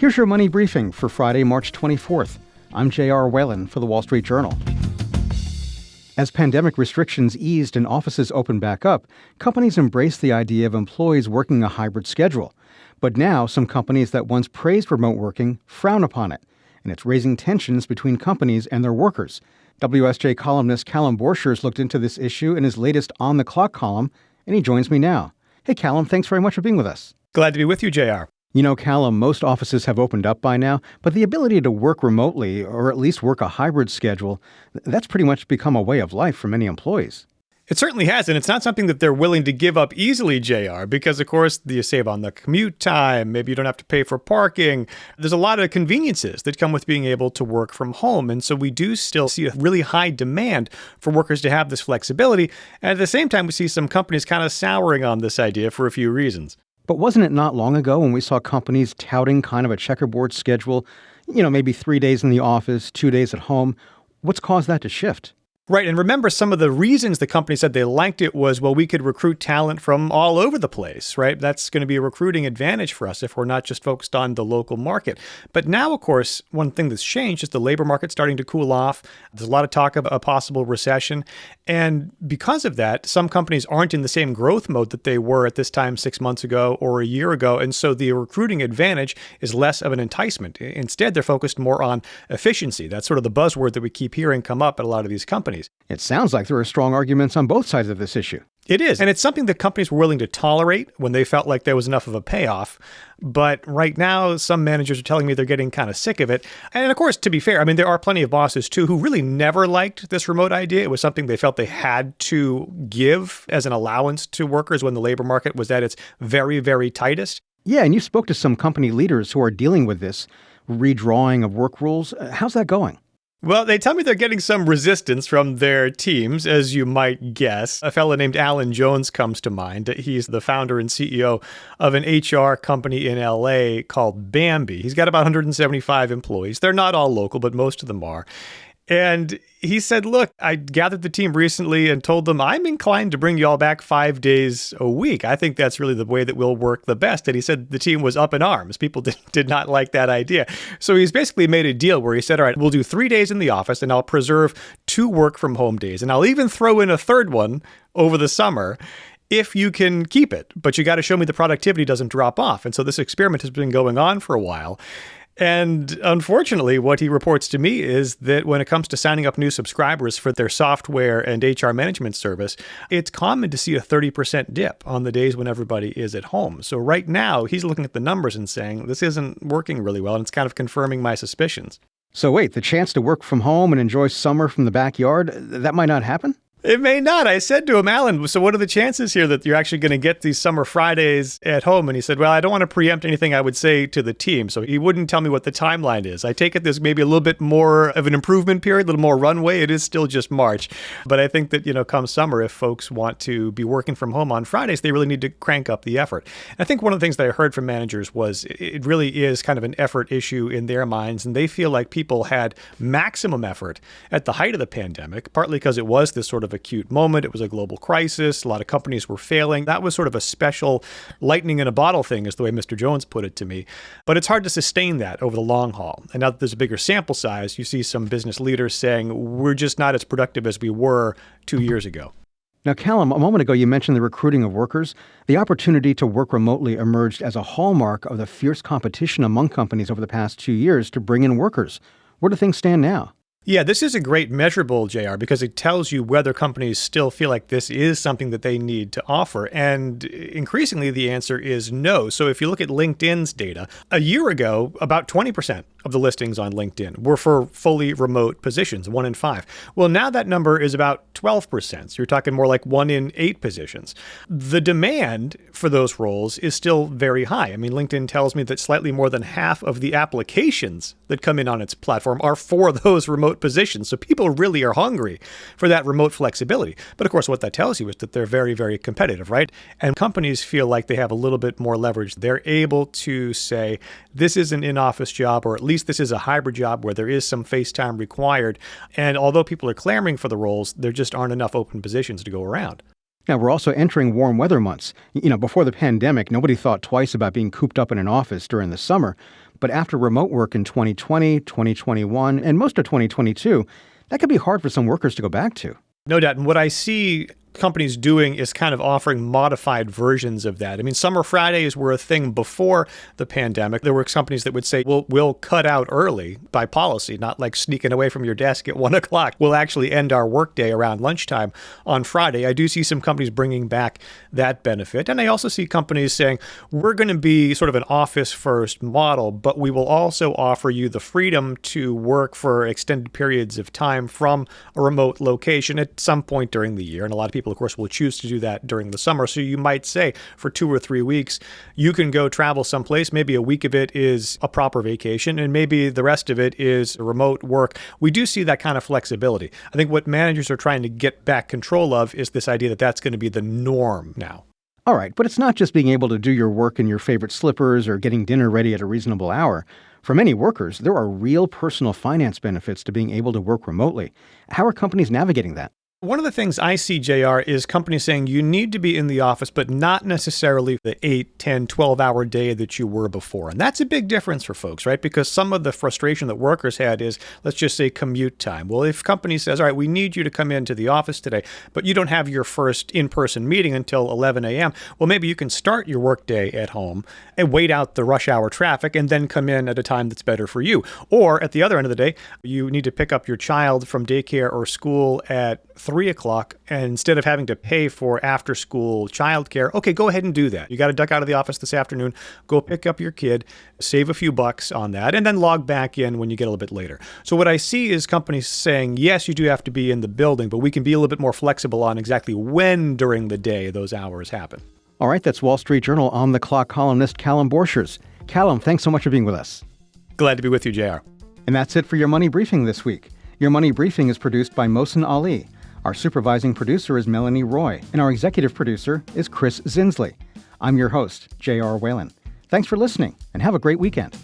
Here's your money briefing for Friday, March 24th. I'm J.R. Whalen for the Wall Street Journal. As pandemic restrictions eased and offices opened back up, companies embraced the idea of employees working a hybrid schedule. But now, some companies that once praised remote working frown upon it, and it's raising tensions between companies and their workers. WSJ columnist Callum Borchers looked into this issue in his latest On the Clock column, and he joins me now. Hey, Callum, thanks very much for being with us. Glad to be with you, JR. You know, Callum, most offices have opened up by now, but the ability to work remotely, or at least work a hybrid schedule, that's pretty much become a way of life for many employees. It certainly has, and it's not something that they're willing to give up easily, JR, because, of course, you save on the commute time. Maybe you don't have to pay for parking. There's a lot of conveniences that come with being able to work from home. And so we do still see a really high demand for workers to have this flexibility. And at the same time, we see some companies kind of souring on this idea for a few reasons. But wasn't it not long ago when we saw companies touting kind of a checkerboard schedule? Maybe 3 days in the office, 2 days at home. What's caused that to shift? Right. And remember, some of the reasons the company said they liked it was, well, we could recruit talent from all over the place, right? That's going to be a recruiting advantage for us if we're not just focused on the local market. But now, of course, one thing that's changed is the labor market starting to cool off. There's a lot of talk of a possible recession. And because of that, some companies aren't in the same growth mode that they were at this time 6 months ago or a year ago. And so the recruiting advantage is less of an enticement. Instead, they're focused more on efficiency. That's sort of the buzzword that we keep hearing come up at a lot of these companies. It sounds like there are strong arguments on both sides of this issue. It is. And it's something that companies were willing to tolerate when they felt like there was enough of a payoff. But right now, some managers are telling me they're getting kind of sick of it. And of course, to be fair, there are plenty of bosses, too, who really never liked this remote idea. It was something they felt they had to give as an allowance to workers when the labor market was at its very, very tightest. Yeah, and you spoke to some company leaders who are dealing with this redrawing of work rules. How's that going? Well, they tell me they're getting some resistance from their teams, as you might guess. A fellow named Alan Jones comes to mind. He's the founder and CEO of an HR company in LA called Bambi. He's got about 175 employees. They're not all local, but most of them are. And he said, look, I gathered the team recently and told them I'm inclined to bring you all back 5 days a week. I think that's really the way that we'll work the best. And he said the team was up in arms. People did not like that idea. So he's basically made a deal where he said, all right, we'll do 3 days in the office and I'll preserve 2 work from home days. And I'll even throw in a third one over the summer if you can keep it. But you got to show me the productivity doesn't drop off. And so this experiment has been going on for a while. And unfortunately, what he reports to me is that when it comes to signing up new subscribers for their software and HR management service, it's common to see a 30% dip on the days when everybody is at home. So right now, he's looking at the numbers and saying, this isn't working really well, and it's kind of confirming my suspicions. So wait, the chance to work from home and enjoy summer from the backyard, that might not happen? It may not. I said to him, Alan, so what are the chances here that you're actually going to get these summer Fridays at home? And he said, well, I don't want to preempt anything I would say to the team. So he wouldn't tell me what the timeline is. I take it there's maybe a little bit more of an improvement period, a little more runway. It is still just March. But I think that, come summer, if folks want to be working from home on Fridays, they really need to crank up the effort. And I think one of the things that I heard from managers was it really is kind of an effort issue in their minds. And they feel like people had maximum effort at the height of the pandemic, partly because it was this sort of acute moment. It was a global crisis. A lot of companies were failing. That was sort of a special lightning in a bottle thing, is the way Mr. Jones put it to me. But it's hard to sustain that over the long haul. And now that there's a bigger sample size, you see some business leaders saying, we're just not as productive as we were 2 years ago. Now, Callum, a moment ago, you mentioned the recruiting of workers. The opportunity to work remotely emerged as a hallmark of the fierce competition among companies over the past 2 years to bring in workers. Where do things stand now? Yeah, this is a great measurable, JR, because it tells you whether companies still feel like this is something that they need to offer. And increasingly, the answer is no. So if you look at LinkedIn's data, a year ago, about 20% of the listings on LinkedIn were for fully remote positions, 1 in 5. Well, now that number is about 12%. So you're talking more like 1 in 8 positions. The demand for those roles is still very high. LinkedIn tells me that slightly more than half of the applications that come in on its platform are for those remote positions. So people really are hungry for that remote flexibility. But of course, what that tells you is that they're very, very competitive, right? And companies feel like they have a little bit more leverage. They're able to say, this is an in-office job, or at least this is a hybrid job where there is some face time required. And although people are clamoring for the roles, there just aren't enough open positions to go around. Now, we're also entering warm weather months. Before the pandemic, nobody thought twice about being cooped up in an office during the summer. But after remote work in 2020, 2021, and most of 2022, that could be hard for some workers to go back to. No doubt. And what I see companies doing is kind of offering modified versions of that. I mean, summer Fridays were a thing before the pandemic. There were companies that would say, we'll cut out early by policy, not like sneaking away from your desk at 1 o'clock. We'll actually end our workday around lunchtime on Friday. I do see some companies bringing back that benefit. And I also see companies saying, we're going to be sort of an office first model, but we will also offer you the freedom to work for extended periods of time from a remote location at some point during the year. And a lot of people, of course, will choose to do that during the summer. So you might say for 2 or 3 weeks, you can go travel someplace. Maybe a week of it is a proper vacation, and maybe the rest of it is remote work. We do see that kind of flexibility. I think what managers are trying to get back control of is this idea that that's going to be the norm now. All right, but it's not just being able to do your work in your favorite slippers or getting dinner ready at a reasonable hour. For many workers, there are real personal finance benefits to being able to work remotely. How are companies navigating that? One of the things I see, JR, is companies saying you need to be in the office, but not necessarily the 8, 10, 12-hour day that you were before. And that's a big difference for folks, right? Because some of the frustration that workers had is, let's just say, commute time. Well, if company says, all right, we need you to come into the office today, but you don't have your first in-person meeting until 11 a.m., well, maybe you can start your workday at home and wait out the rush hour traffic and then come in at a time that's better for you. Or at the other end of the day, you need to pick up your child from daycare or school at 3 o'clock, and instead of having to pay for after-school childcare, okay, go ahead and do that. You got to duck out of the office this afternoon, go pick up your kid, save a few bucks on that, and then log back in when you get a little bit later. So what I see is companies saying, yes, you do have to be in the building, but we can be a little bit more flexible on exactly when during the day those hours happen. All right, that's Wall Street Journal On the Clock columnist Callum Borchers. Callum, thanks so much for being with us. Glad to be with you, JR. And that's it for your Money Briefing this week. Your Money Briefing is produced by Mohsen Ali. Our supervising producer is Melanie Roy, and our executive producer is Chris Zinsley. I'm your host, J.R. Whalen. Thanks for listening, and have a great weekend.